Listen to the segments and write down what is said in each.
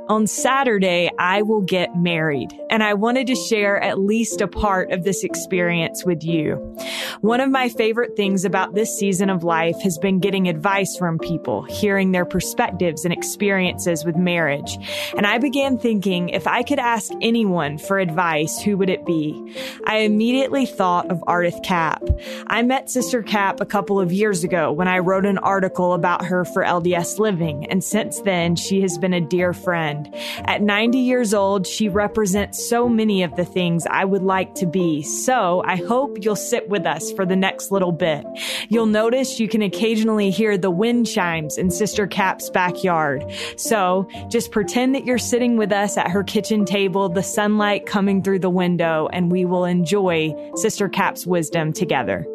On Saturday, I will get married, and I wanted to share at least a part of this experience with you. One of my favorite things about this season of life has been getting advice from people, hearing their perspectives and experiences with marriage. And I began thinking, if I could ask anyone for advice, who would it be? I immediately thought of Ardeth Kapp. I met Sister Kapp a couple of years ago when I wrote an article about her for LDS Living, and since then, she has been a dear friend. At 90 years old, she represents so many of the things I would like to be. So I hope you'll sit with us for the next little bit. You'll notice you can occasionally hear the wind chimes in Sister Kapp's backyard. So just pretend that you're sitting with us at her kitchen table, the sunlight coming through the window, and we will enjoy Sister Kapp's wisdom together.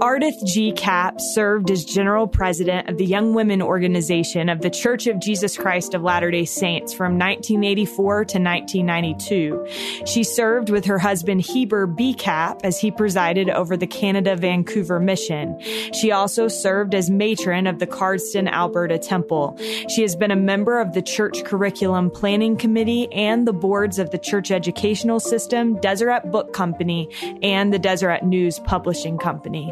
Ardeth G. Kapp served as General President of the Young Women Organization of the Church of Jesus Christ of Latter-day Saints from 1984 to 1992. She served with her husband Heber B. Kapp as he presided over the Canada Vancouver Mission. She also served as matron of the Cardston Alberta Temple. She has been a member of the Church Curriculum Planning Committee and the boards of the Church Educational System, Deseret Book Company, and the Deseret News Publishing Company.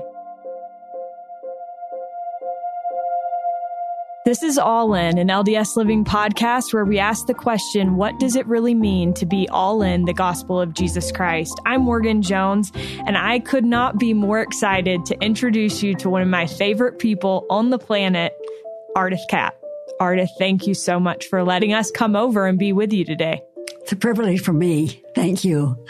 This is All In, an LDS Living podcast where we ask the question, what does it really mean to be all in the gospel of Jesus Christ? I'm Morgan Jones, and I could not be more excited to introduce you to one of my favorite people on the planet, Ardeth Kapp. Ardeth, thank you so much for letting us come over and be with you today. It's a privilege for me. Thank you.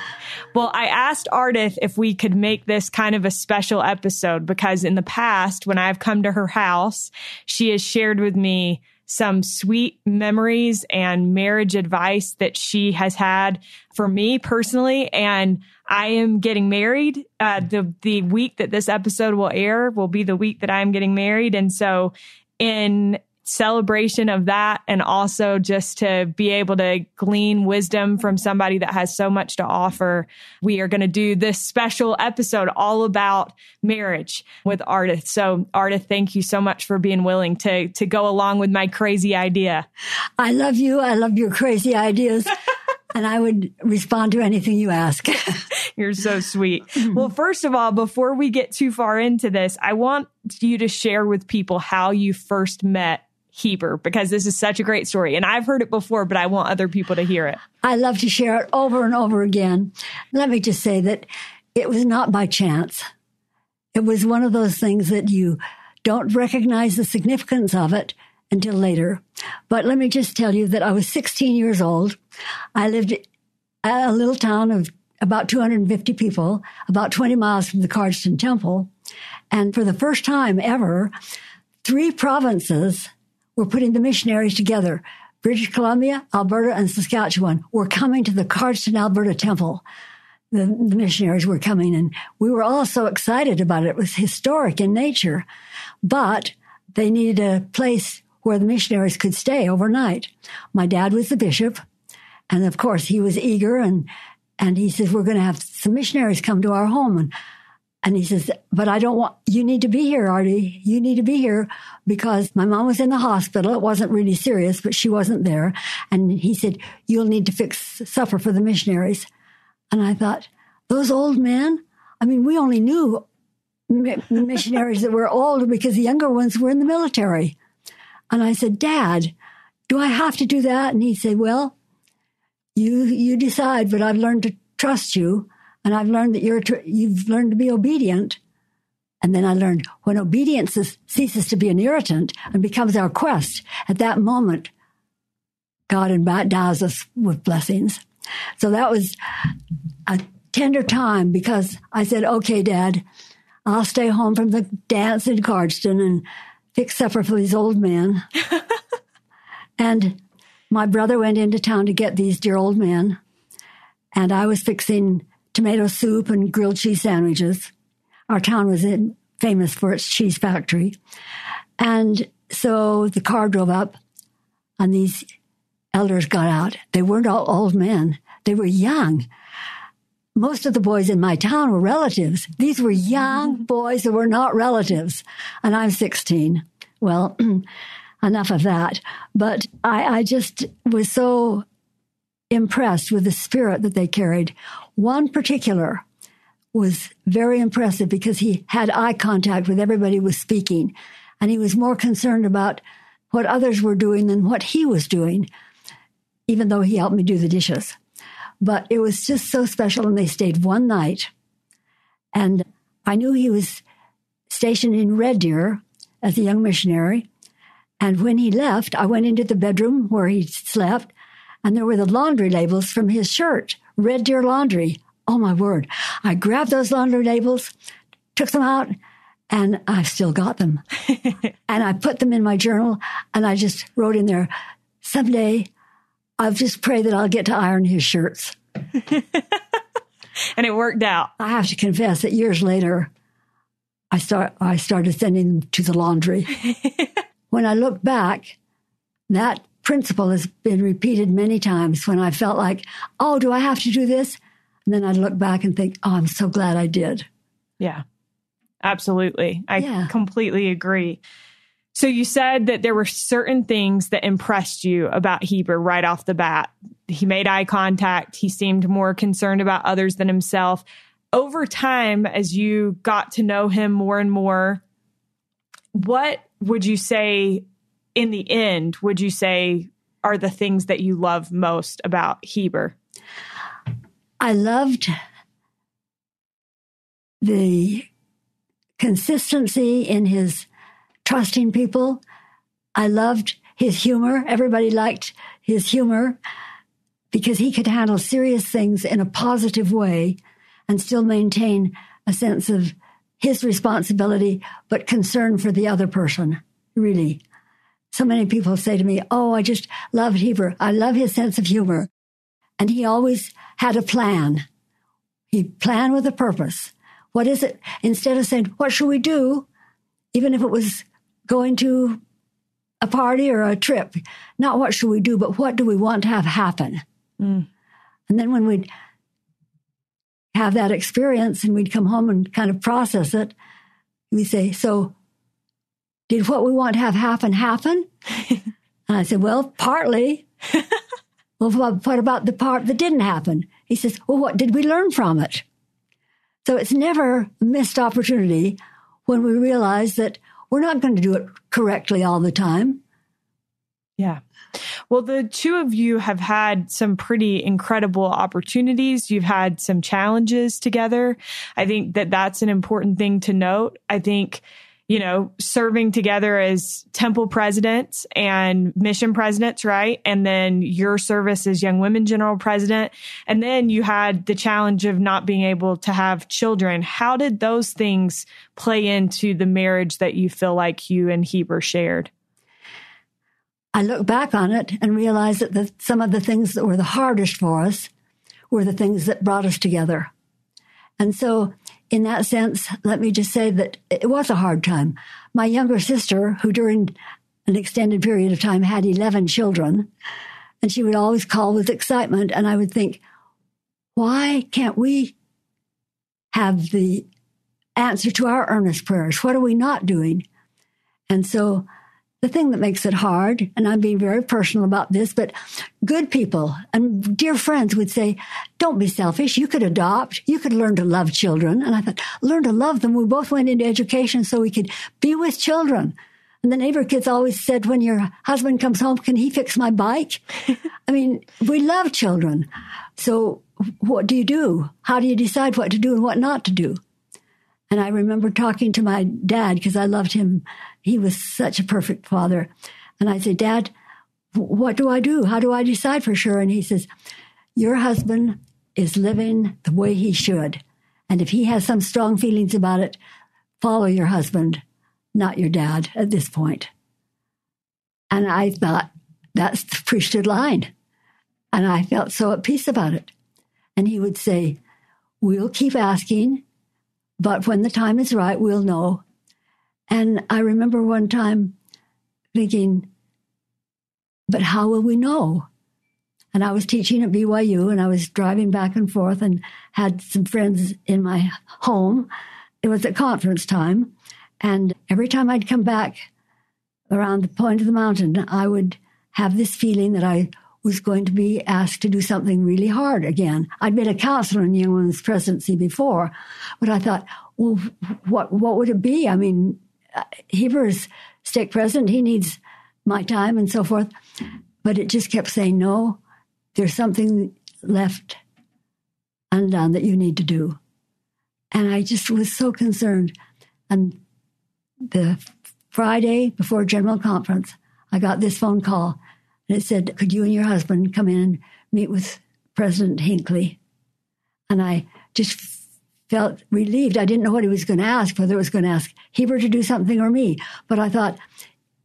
Well, I asked Ardeth if we could make this kind of a special episode because in the past, when I've come to her house, she has shared with me some sweet memories and marriage advice that she has had for me personally. And I am getting married. The week that this episode will air will be the week that I'm getting married. And so in celebration of that, and also just to be able to glean wisdom from somebody that has so much to offer, we are going to do this special episode all about marriage with Ardeth. So Ardeth, thank you so much for being willing to go along with my crazy idea. I love you. I love your crazy ideas. And I would respond to anything you ask. You're so sweet. Well, first of all, before we get too far into this, I want you to share with people how you first met Heber, because this is such a great story. And I've heard it before, but I want other people to hear it. I love to share it over and over again. Let me just say that it was not by chance. It was one of those things that you don't recognize the significance of it until later. But let me just tell you that I was 16 years old. I lived in a little town of about 250 people, about 20 miles from the Cardston Temple. And for the first time ever, 3 provinces were putting the missionaries together. British Columbia, Alberta, and Saskatchewan were coming to the Cardston Alberta Temple. The missionaries were coming, and we were all so excited about it. It was historic in nature. But they needed a place where the missionaries could stay overnight. My dad was the bishop, and of course he was eager, and he says, we're going to have some missionaries come to our home. And he says, but I don't want, you need to be here, Artie. You need to be here because my mom was in the hospital. It wasn't really serious, but she wasn't there. And he said, you'll need to fix supper for the missionaries. And I thought, those old men? I mean, we only knew missionaries that were old because the younger ones were in the military. And I said, Dad, do I have to do that? And he said, well, you decide, but I've learned to trust you. And I've learned that you've learned to be obedient. And then I learned when obedience ceases to be an irritant and becomes our quest, at that moment, God endows us with blessings. So that was a tender time because I said, okay, Dad, I'll stay home from the dance in Cardston and fix supper for these old men. And my brother went into town to get these dear old men. And I was fixing tomato soup and grilled cheese sandwiches. Our town was famous for its cheese factory. And so the car drove up and these elders got out. They weren't all old men. They were young. Most of the boys in my town were relatives. These were young boys that were not relatives. And I'm 16. Well, enough of that. But I just was so impressed with the spirit that they carried. One particular was very impressive because he had eye contact with everybody who was speaking, and he was more concerned about what others were doing than what he was doing, even though he helped me do the dishes. But it was just so special, and they stayed one night. And I knew he was stationed in Red Deer as a young missionary. And when he left, I went into the bedroom where he slept, and there were the laundry labels from his shirt, Red Deer Laundry. Oh, my word. I grabbed those laundry labels, took them out, and I've still got them. And I put them in my journal, and I just wrote in there, someday I'll just pray that I'll get to iron his shirts. And it worked out. I have to confess that years later, I started sending them to the laundry. When I look back, that principle has been repeated many times when I felt like, oh, do I have to do this? And then I'd look back and think, oh, I'm so glad I did. Yeah, absolutely. I completely agree. So you said that there were certain things that impressed you about Heber right off the bat. He made eye contact. He seemed more concerned about others than himself. Over time, as you got to know him more and more, what would you say, in the end, would you say are the things that you love most about Heber? I loved the consistency in his trusting people. I loved his humor. Everybody liked his humor because he could handle serious things in a positive way and still maintain a sense of his responsibility, but concern for the other person, really. So many people say to me, oh, I just love Heber. I love his sense of humor. And he always had a plan. He'd plan with a purpose. What is it? Instead of saying, what should we do? Even if it was going to a party or a trip, not what should we do, but what do we want to have happen? And then when we'd have that experience and we'd come home and kind of process it, we say, so did what we want to have happen? And I said, well, partly. Well, what about the part that didn't happen? He says, well, what did we learn from it? So it's never a missed opportunity when we realize that we're not going to do it correctly all the time. Yeah. Well, the two of you have had some pretty incredible opportunities. You've had some challenges together. I think that that's an important thing to note. I think, serving together as temple presidents and mission presidents, right? And then your service as young women general president. And then you had the challenge of not being able to have children. How did those things play into the marriage that you feel like you and Heber shared? I look back on it and realize that some of the things that were the hardest for us were the things that brought us together. And so in that sense, let me just say that it was a hard time. My younger sister, who during an extended period of time had 11 children, and she would always call with excitement, and I would think, why can't we have the answer to our earnest prayers? What are we not doing? And so the thing that makes it hard, and I'm being very personal about this, but good people and dear friends would say, don't be selfish. You could adopt. You could learn to love children. And I thought, learn to love them. We both went into education so we could be with children. And the neighbor kids always said, when your husband comes home, can he fix my bike? I mean, we love children. So what do you do? How do you decide what to do and what not to do? And I remember talking to my dad because I loved him. He was such a perfect father. And I said, Dad, what do I do? How do I decide for sure? And he says, your husband is living the way he should. And if he has some strong feelings about it, follow your husband, not your dad at this point. And I thought, that's the priesthood line. And I felt so at peace about it. And he would say, we'll keep asking, but when the time is right, we'll know. And I remember one time thinking, but how will we know? And I was teaching at BYU, and I was driving back and forth and had some friends in my home. It was at conference time. And every time I'd come back around the point of the mountain, I would have this feeling that I was going to be asked to do something really hard again. I'd been a counselor in Young Women's Presidency before, but I thought, well, what would it be? I mean, Heber's stake president, he needs my time and so forth. But it just kept saying, no, there's something left undone that you need to do. And I just was so concerned. And the Friday before General Conference, I got this phone call. And it said, could you and your husband come in and meet with President Hinckley? And I just felt relieved. I didn't know what he was going to ask, whether it was going to ask Heber to do something or me. But I thought,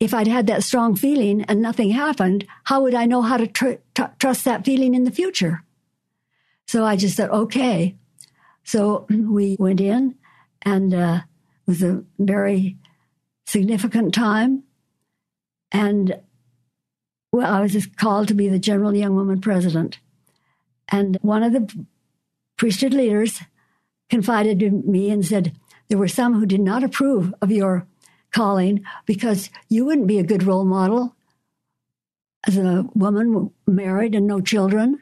if I'd had that strong feeling and nothing happened, how would I know how to trust that feeling in the future? So I just thought, okay. So we went in, and it was a very significant time. And well, I was just called to be the General Young Woman President. And one of the priesthood leaders confided to me and said, there were some who did not approve of your calling because you wouldn't be a good role model as a woman married and no children.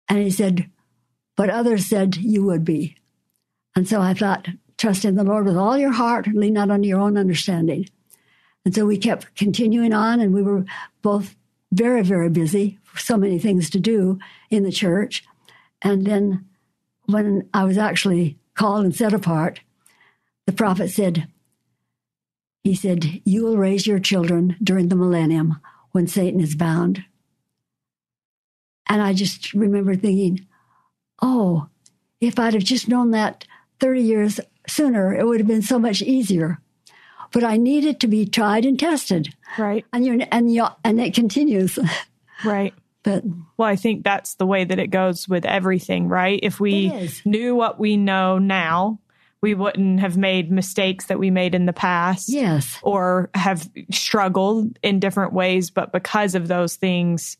And he said, but others said you would be. And so I thought, trust in the Lord with all your heart, lean not on your own understanding. And so we kept continuing on, and we were both very, very busy, so many things to do in the church. And then when I was actually called and set apart, the prophet said, he said, you will raise your children during the millennium when Satan is bound. And I just remember thinking, oh, if I'd have just known that 30 years sooner, it would have been so much easier. But I needed to be tried and tested. Right. And it continues. Right. But well, I think that's the way that it goes with everything, right? If we knew what we know now, we wouldn't have made mistakes that we made in the past. Yes. Or have struggled in different ways. But because of those things,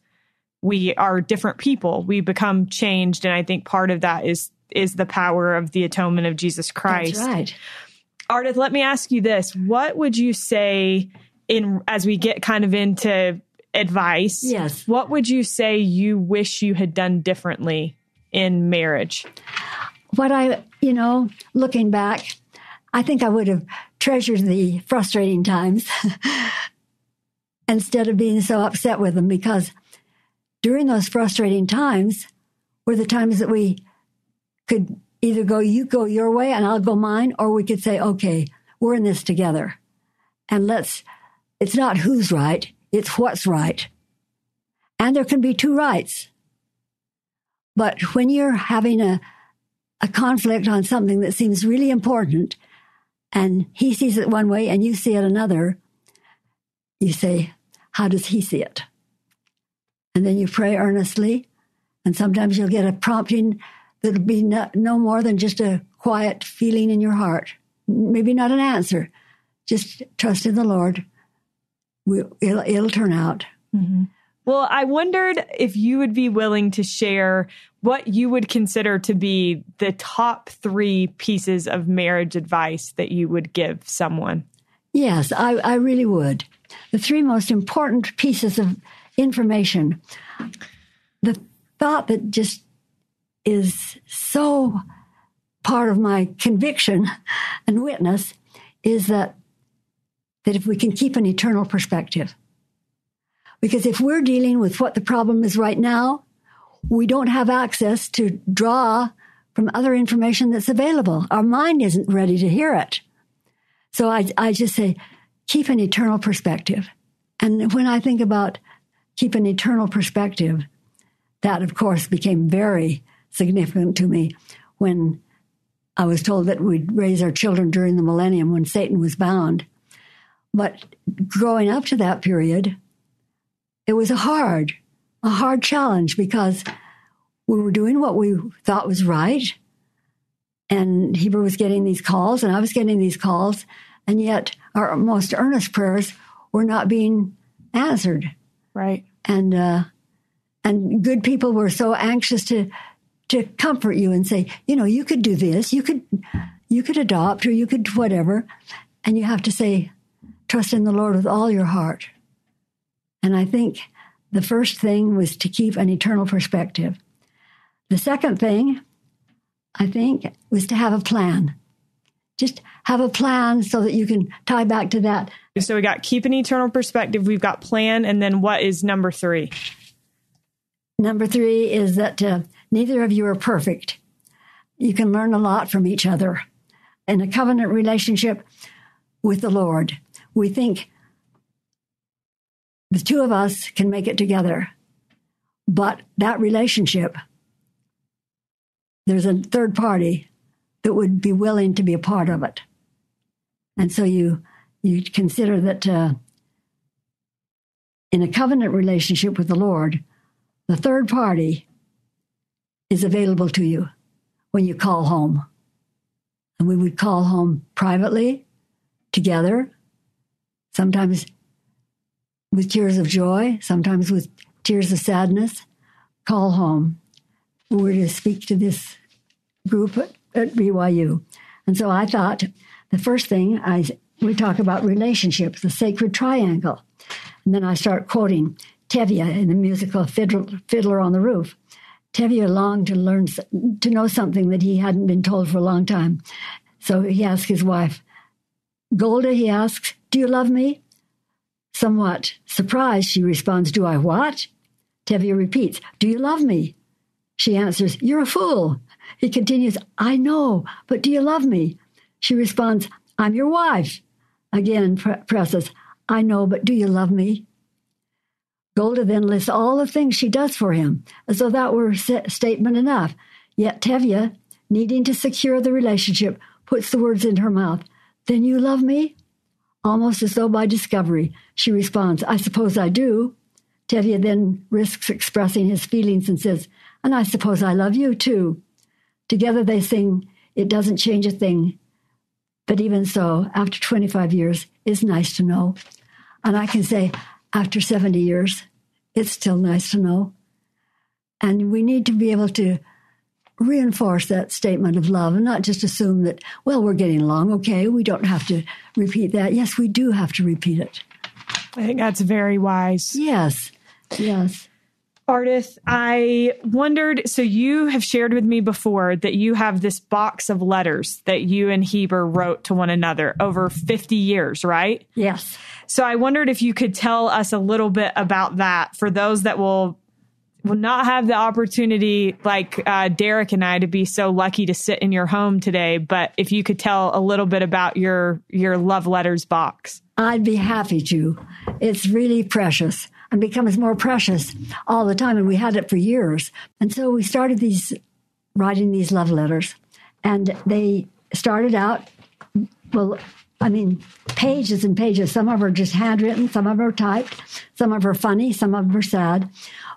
we are different people. We become changed. And I think part of that is the power of the atonement of Jesus Christ. That's right. Ardeth, let me ask you this. What would you say as we get kind of into advice? Yes. What would you say you wish you had done differently in marriage? What looking back, I think I would have treasured the frustrating times instead of being so upset with them, because during those frustrating times were the times that we could either you go your way and I'll go mine, or we could say, okay, we're in this together. And it's not who's right, it's what's right. And there can be two rights. But when you're having a conflict on something that seems really important, and he sees it one way and you see it another, you say, how does he see it? And then you pray earnestly, and sometimes you'll get a prompting that'll be no more than just a quiet feeling in your heart. Maybe not an answer. Just trust in the Lord. It'll turn out. Mm-hmm. Well, I wondered if you would be willing to share what you would consider to be the top 3 pieces of marriage advice that you would give someone. Yes, I really would. The 3 most important pieces of information. The thought that just is so part of my conviction and witness is that if we can keep an eternal perspective. Because if we're dealing with what the problem is right now, we don't have access to draw from other information that's available. Our mind isn't ready to hear it. So I just say, keep an eternal perspective. And when I think about keep an eternal perspective, that, of course, became very significant to me when I was told that we'd raise our children during the millennium when Satan was bound. But growing up to that period, it was a hard challenge, because we were doing what we thought was right. And Heber was getting these calls and I was getting these calls. And yet our most earnest prayers were not being answered. Right. And good people were so anxious to comfort you and say, you could do this, you could adopt, or you could whatever. And you have to say, trust in the Lord with all your heart. And I think the first thing was to keep an eternal perspective. The second thing, I think, was to have a plan. Just have a plan so that you can tie back to that. So we got keep an eternal perspective, we've got plan, and then what is number 3? Number 3 is that neither of you are perfect. You can learn a lot from each other. In a covenant relationship with the Lord, we think the two of us can make it together. But that relationship, there's a third party that would be willing to be a part of it. And so you consider that in a covenant relationship with the Lord, the third party is available to you when you call home. And we would call home privately, together, sometimes with tears of joy, sometimes with tears of sadness, call home. We were to speak to this group at BYU. And so I thought the first thing, we talk about relationships, the sacred triangle. And then I start quoting Tevye in the musical Fiddler on the Roof. Tevye longed to know something that he hadn't been told for a long time. So he asked his wife, Golda, he asks, do you love me? Somewhat surprised, she responds, do I what? Tevye repeats, do you love me? She answers, you're a fool. He continues, I know, but do you love me? She responds, I'm your wife. Again presses, I know, but do you love me? Golda then lists all the things she does for him, as though that were statement enough. Yet Tevye, needing to secure the relationship, puts the words in her mouth. Then you love me? Almost as though by discovery, she responds, I suppose I do. Tevye then risks expressing his feelings and says, and I suppose I love you too. Together they sing, It Doesn't Change a Thing. But even so, after 25 years, it's nice to know. And I can say, after 70 years, it's still nice to know. And we need to be able to reinforce that statement of love and not just assume that, well, we're getting along. Okay, we don't have to repeat that. Yes, we do have to repeat it. I think that's very wise. Yes, yes. Ardeth, I wondered, so you have shared with me before that you have this box of letters that you and Heber wrote to one another over 50 years, right? Yes. So I wondered if you could tell us a little bit about that for those that will not have the opportunity like Derek and I to be so lucky to sit in your home today. But if you could tell a little bit about your love letters box. I'd be happy to. It's really precious and becomes more precious all the time. And we had it for years. And so we started writing these love letters. And they started out, pages and pages. Some of them are just handwritten. Some of them are typed. Some of them are funny. Some of them are sad.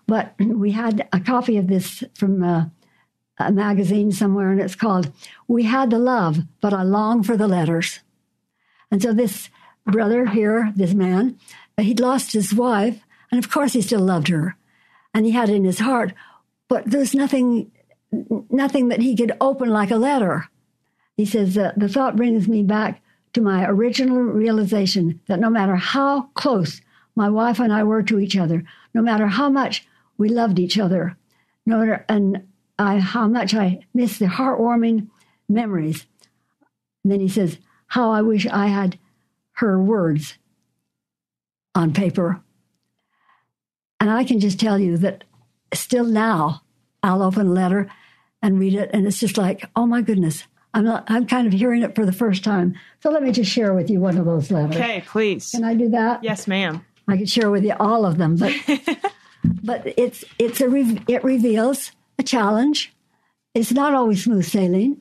But we had a copy of this from a magazine somewhere, and it's called We Had the Love, But I Long for the Letters. And so this brother here, this man, he'd lost his wife, and of course he still loved her. And he had it in his heart, but there's nothing that he could open like a letter. He says, the thought brings me back to my original realization that no matter how close my wife and I were to each other, no matter how much we loved each other, how much I miss the heartwarming memories. And then he says, how I wish I had her words on paper. And I can just tell you that still now, I'll open a letter and read it, and it's just like, oh my goodness, I'm kind of hearing it for the first time. So let me just share with you one of those letters. Okay, please. Can I do that? Yes, ma'am. I could share with you all of them, but but it reveals a challenge. It's not always smooth sailing.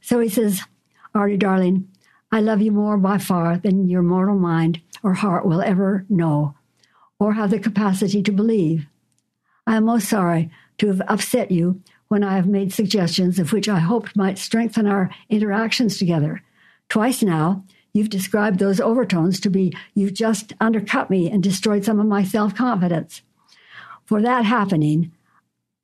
So he says, Artie, darling, I love you more by far than your mortal mind or heart will ever know or have the capacity to believe. I am most sorry to have upset you when I have made suggestions of which I hoped might strengthen our interactions together. Twice now, you've described those overtones to be, you've just undercut me and destroyed some of my self-confidence. For that happening,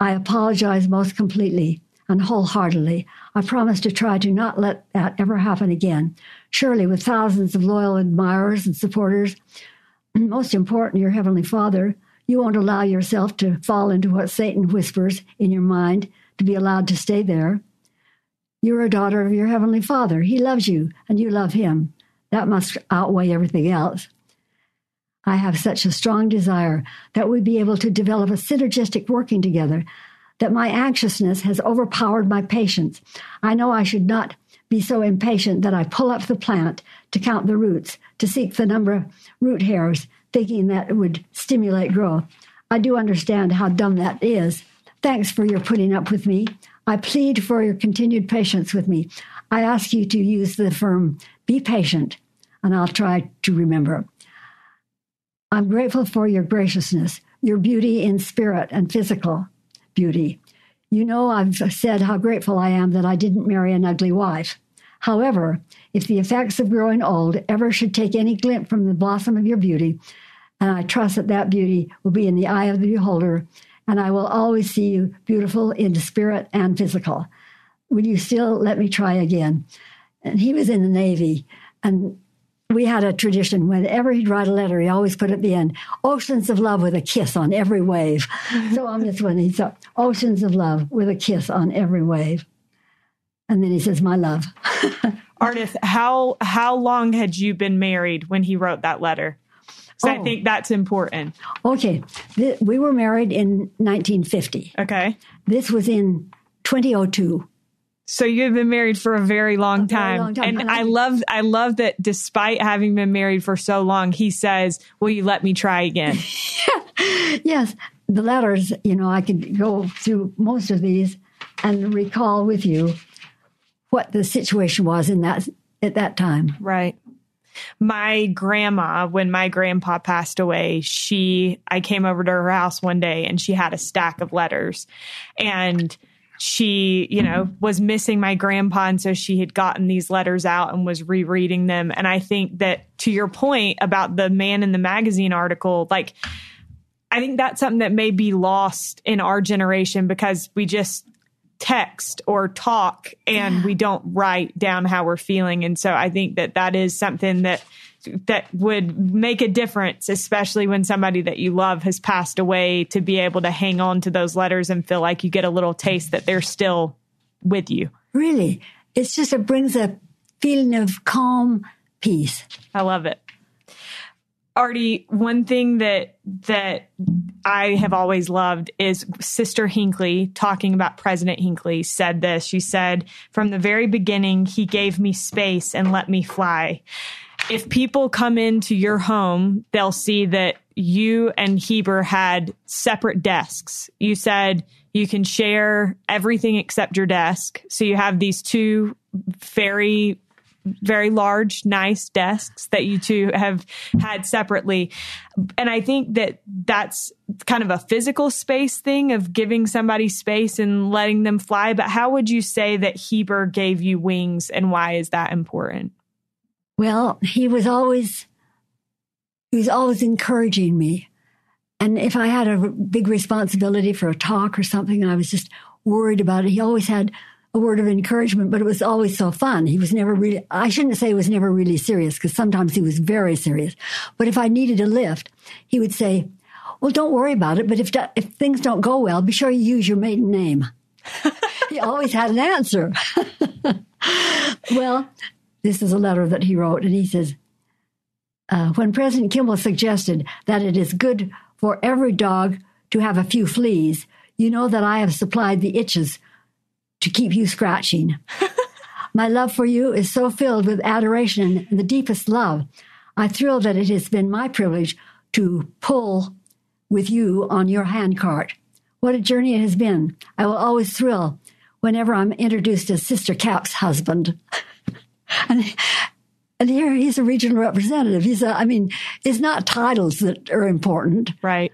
I apologize most completely. and wholeheartedly. I promise to try to not let that ever happen again. Surely, with thousands of loyal admirers and supporters, and most important, your Heavenly Father, you won't allow yourself to fall into what Satan whispers in your mind to be allowed to stay there. You're a daughter of your Heavenly Father. He loves you, and you love him. That must outweigh everything else. I have such a strong desire that we be able to develop a synergistic working together, that my anxiousness has overpowered my patience. I know I should not be so impatient that I pull up the plant to count the roots, to seek the number of root hairs, thinking that it would stimulate growth. I do understand how dumb that is. Thanks for your putting up with me. I plead for your continued patience with me. I ask you to use the firm, be patient, and I'll try to remember. I'm grateful for your graciousness, your beauty in spirit and physical beauty. You know I've said how grateful I am that I didn't marry an ugly wife. However, if the effects of growing old ever should take any glint from the blossom of your beauty, and I trust that that beauty will be in the eye of the beholder, and I will always see you beautiful in spirit and physical. Will you still let me try again? And he was in the Navy, and we had a tradition, whenever he'd write a letter, he always put at the end, oceans of love with a kiss on every wave. So on this one, he said, oceans of love with a kiss on every wave. And then he says, my love. Ardeth, how long had you been married when he wrote that letter? So I think that's important. Okay. We were married in 1950. Okay. This was in 2002. So you've been married for a very long time. And I love that despite having been married for so long, he says, will you let me try again? Yes. The letters, I could go through most of these and recall with you what the situation was at that time. Right. My grandma, when my grandpa passed away, I came over to her house one day and she had a stack of letters, and she, was missing my grandpa. And so she had gotten these letters out and was rereading them. And I think that, to your point about the Man in the Magazine article, I think that's something that may be lost in our generation because we just text or talk and we don't write down how we're feeling. And so I think that is something that would make a difference, especially when somebody that you love has passed away, to be able to hang on to those letters and feel like you get a little taste that they're still with you. Really. It brings a feeling of calm peace. I love it. Artie, one thing that I have always loved is Sister Hinckley, talking about President Hinckley, said this. She said, from the very beginning, he gave me space and let me fly. If people come into your home, they'll see that you and Heber had separate desks. You said you can share everything except your desk. So you have these two very, very large, nice desks that you two have had separately. And I think that that's kind of a physical space thing of giving somebody space and letting them fly. But how would you say that Heber gave you wings, and why is that important? Well, he was always encouraging me. And if I had a big responsibility for a talk or something and I was just worried about it, he always had a word of encouragement, but it was always so fun. He was never really, I shouldn't say he was never really serious, because sometimes he was very serious. But if I needed a lift, he would say, well, don't worry about it, but if things don't go well, be sure you use your maiden name. He always had an answer. Well, this is a letter that he wrote, and he says, when President Kimball suggested that it is good for every dog to have a few fleas, you know that I have supplied the itches to keep you scratching. My love for you is so filled with adoration and the deepest love. I thrill that it has been my privilege to pull with you on your handcart. What a journey it has been. I will always thrill whenever I'm introduced as Sister Kapps' husband. And here he's a regional representative. It's not titles that are important. Right.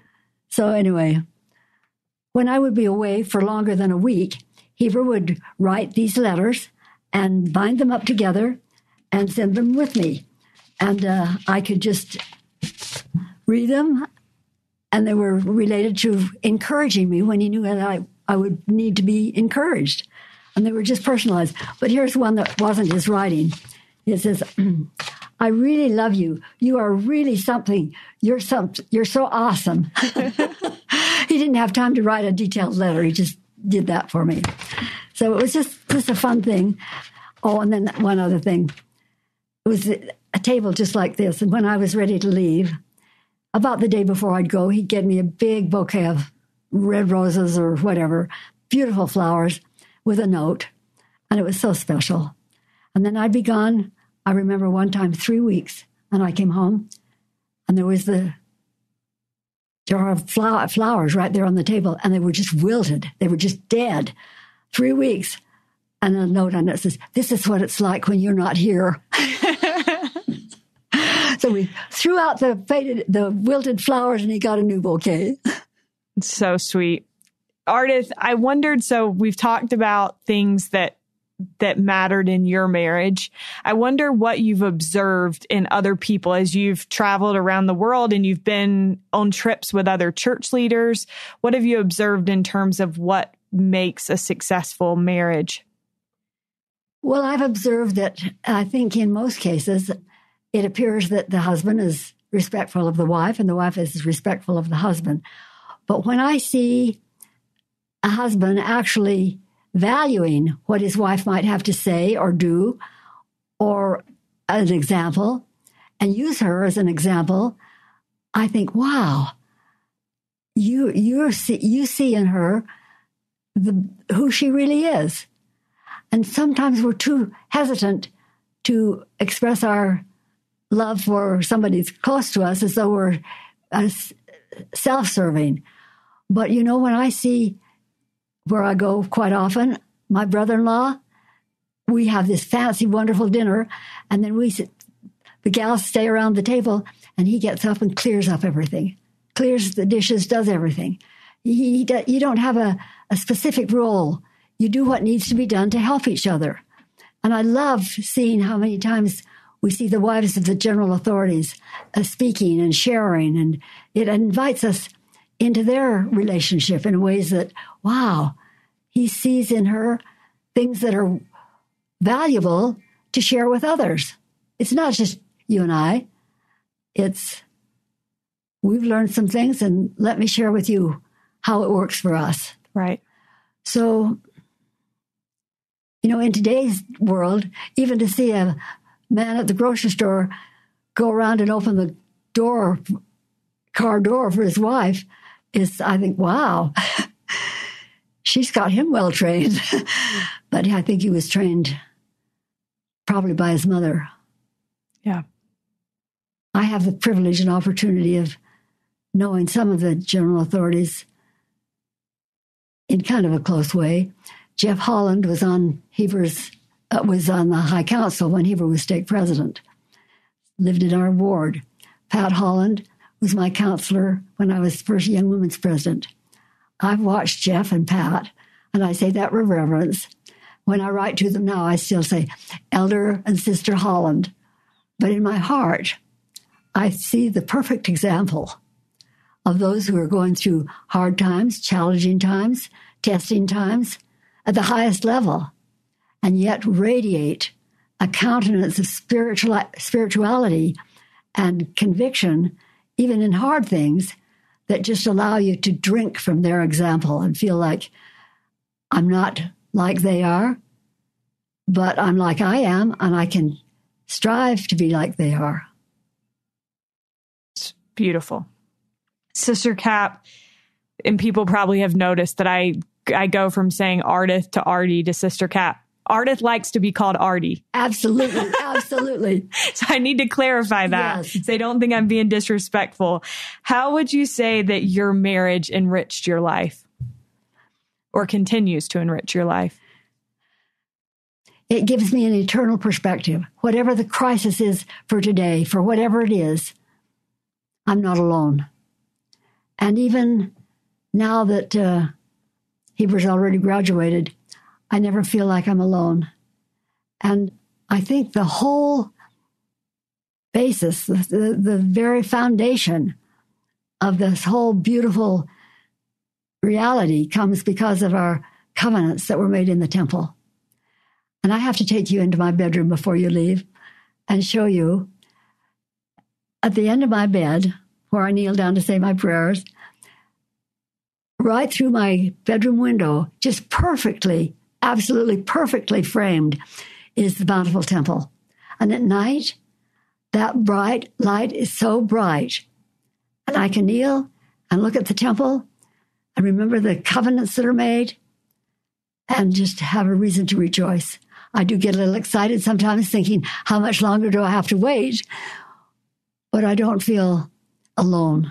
So anyway, when I would be away for longer than a week, Heber would write these letters and bind them up together and send them with me. And I could just read them, and they were related to encouraging me when he knew that I I would need to be encouraged. And they were just personalized. But here's one that wasn't his writing. It says, I really love you. You are really something. You're so awesome. He didn't have time to write a detailed letter. He just did that for me. So it was just a fun thing. Oh, and then one other thing. It was a table just like this. And when I was ready to leave, about the day before I'd go, he'd get me a big bouquet of red roses or whatever, beautiful flowers with a note. And it was so special. And then I'd be gone. I remember one time 3 weeks, and I came home, and there was the jar of flowers right there on the table, and they were just wilted. They were just dead. 3 weeks. And a note on it says, this is what it's like when you're not here. So we threw out the wilted flowers, and he got a new bouquet. It's so sweet. Ardeth, I wondered, so we've talked about things that mattered in your marriage. I wonder what you've observed in other people as you've traveled around the world and you've been on trips with other church leaders. What have you observed in terms of what makes a successful marriage? Well, I've observed that I think in most cases, it appears that the husband is respectful of the wife and the wife is respectful of the husband. But when I see a husband actually valuing what his wife might have to say or do, or an example, and use her as an example, I think, wow, you see in her who she really is. And sometimes we're too hesitant to express our love for somebody that's close to us as though we're self-serving. But, when I see where I go quite often, my brother-in-law, we have this fancy, wonderful dinner, and then the gals stay around the table, and he gets up and clears up everything, clears the dishes, does everything. You don't have a specific role. You do what needs to be done to help each other. And I love seeing how many times we see the wives of the general authorities speaking and sharing, and it invites us into their relationship in ways that, wow, he sees in her things that are valuable to share with others. It's not just you and I. We've learned some things, and let me share with you how it works for us. Right. So, in today's world, even to see a man at the grocery store go around and open the car door for his wife is, I think, wow, she's got him well trained. But I think he was trained probably by his mother. Yeah. I have the privilege and opportunity of knowing some of the general authorities in kind of a close way. Jeff Holland was on the High Council when Heber was stake president, lived in our ward. Pat Holland was my counselor when I was first Young Women's president. I've watched Jeff and Pat, and I say that with reverence. When I write to them now, I still say Elder and Sister Holland. But in my heart, I see the perfect example of those who are going through hard times, challenging times, testing times at the highest level, and yet radiate a countenance of spirituality and conviction, even in hard things, that just allow you to drink from their example and feel like I'm not like they are, but I'm like I am, and I can strive to be like they are. It's beautiful. Sister Kapp, and people probably have noticed that I go from saying Ardeth to Artie to Sister Kapp. Ardeth likes to be called Artie. Absolutely. Absolutely. So I need to clarify that. Yes. They don't think I'm being disrespectful. How would you say that your marriage enriched your life or continues to enrich your life? It gives me an eternal perspective. Whatever the crisis is for today, for whatever it is, I'm not alone. And even now that Heber's already graduated, I never feel like I'm alone. And I think the whole basis, the very foundation of this whole beautiful reality comes because of our covenants that were made in the temple. And I have to take you into my bedroom before you leave and show you at the end of my bed, where I kneel down to say my prayers, right through my bedroom window, just perfectly, absolutely perfectly framed, is the Bountiful Temple. And at night, that bright light is so bright. And I can kneel and look at the temple and remember the covenants that are made and just have a reason to rejoice. I do get a little excited sometimes thinking, how much longer do I have to wait? But I don't feel alone.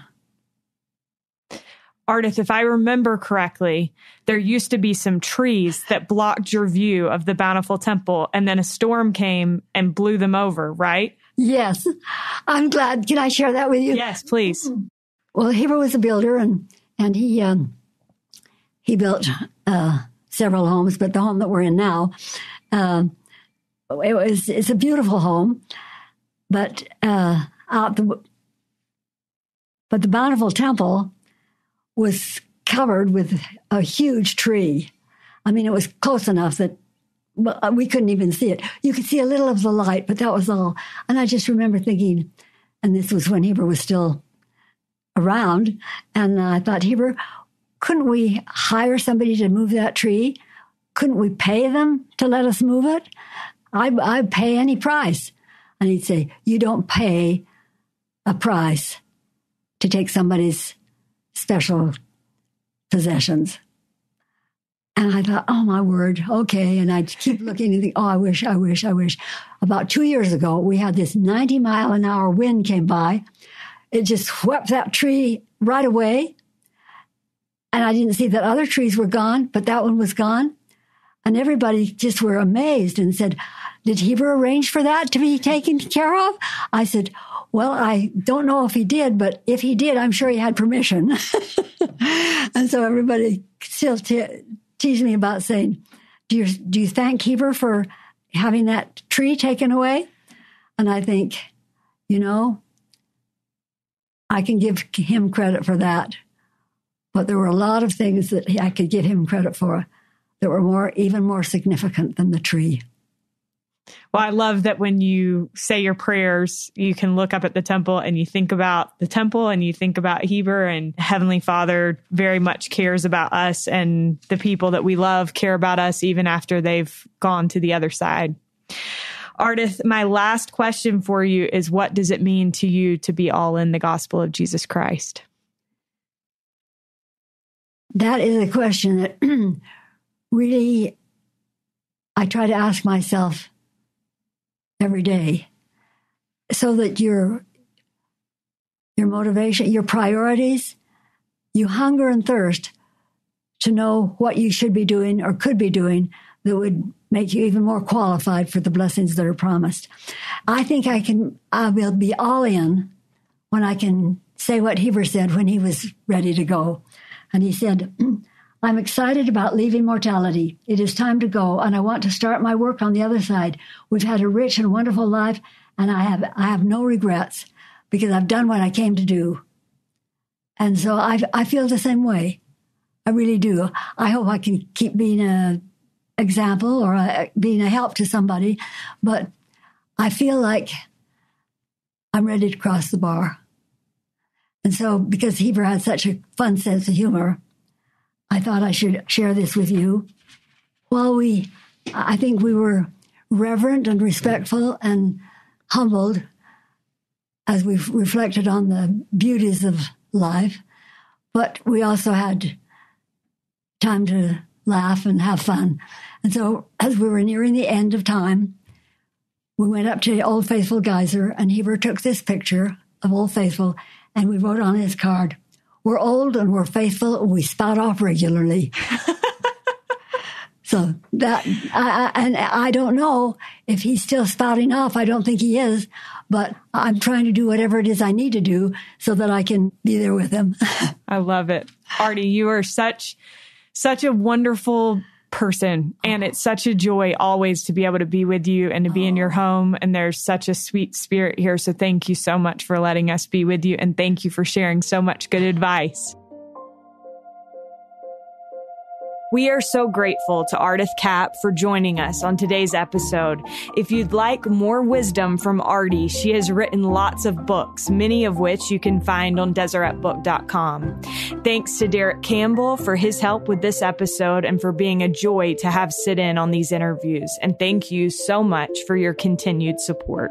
Ardeth, if I remember correctly, there used to be some trees that blocked your view of the Bountiful Temple, and then a storm came and blew them over, right? Yes. I'm glad. Can I share that with you? Yes, please. Well, Heber was a builder, and he built several homes, but the home that we're in now, it's a beautiful home, but the Bountiful Temple was covered with a huge tree. I mean, it was close enough that we couldn't even see it. You could see a little of the light, but that was all. And I just remember thinking, and this was when Heber was still around, and I thought, Heber, couldn't we hire somebody to move that tree? Couldn't we pay them to let us move it? I'd pay any price. And he'd say, you don't pay a price to take somebody's special possessions. And I thought, oh, my word, okay. And I'd keep looking and think, oh, I wish. About 2 years ago, we had this 90-mile-an-hour wind came by. It just swept that tree right away. And I didn't see that other trees were gone, but that one was gone. And everybody just were amazed and said, did Heber arrange for that to be taken care of? I said, well, I don't know if he did, but if he did, I'm sure he had permission. And so everybody still teased me about saying, do you thank Heber for having that tree taken away? And I think, I can give him credit for that. But there were a lot of things that I could give him credit for that were even more significant than the tree. Well, I love that when you say your prayers, you can look up at the temple and you think about the temple and you think about Heber, and Heavenly Father very much cares about us, and the people that we love care about us even after they've gone to the other side. Ardeth, my last question for you is, what does it mean to you to be all in the gospel of Jesus Christ? That is a question that really I try to ask myself every day, so that your motivation, your priorities, you hunger and thirst to know what you should be doing or could be doing that would make you even more qualified for the blessings that are promised. I think I will be all in when I can say what Heber said when he was ready to go. And he said, I'm excited about leaving mortality. It is time to go, and I want to start my work on the other side. We've had a rich and wonderful life, and I have no regrets because I've done what I came to do. And so I feel the same way. I really do. I hope I can keep being an example or being a help to somebody, but I feel like I'm ready to cross the bar. And so because Heber had such a fun sense of humor, I thought I should share this with you. While I think we were reverent and respectful and humbled as we reflected on the beauties of life, but we also had time to laugh and have fun. And so as we were nearing the end of time, we went up to Old Faithful Geyser, and Heber took this picture of Old Faithful, and we wrote on his card, we're old and we're faithful and we spout off regularly. So that, I don't know if he's still spouting off. I don't think he is, but I'm trying to do whatever it is I need to do so that I can be there with him. I love it. Artie, you are such a wonderful person, and it's such a joy always to be able to be with you and to be in your home, and there's such a sweet spirit here, so thank you so much for letting us be with you, and thank you for sharing so much good advice. We are so grateful to Ardeth Kapp for joining us on today's episode. If you'd like more wisdom from Ardie, she has written lots of books, many of which you can find on DeseretBook.com. Thanks to Derek Campbell for his help with this episode and for being a joy to have sit in on these interviews. And thank you so much for your continued support.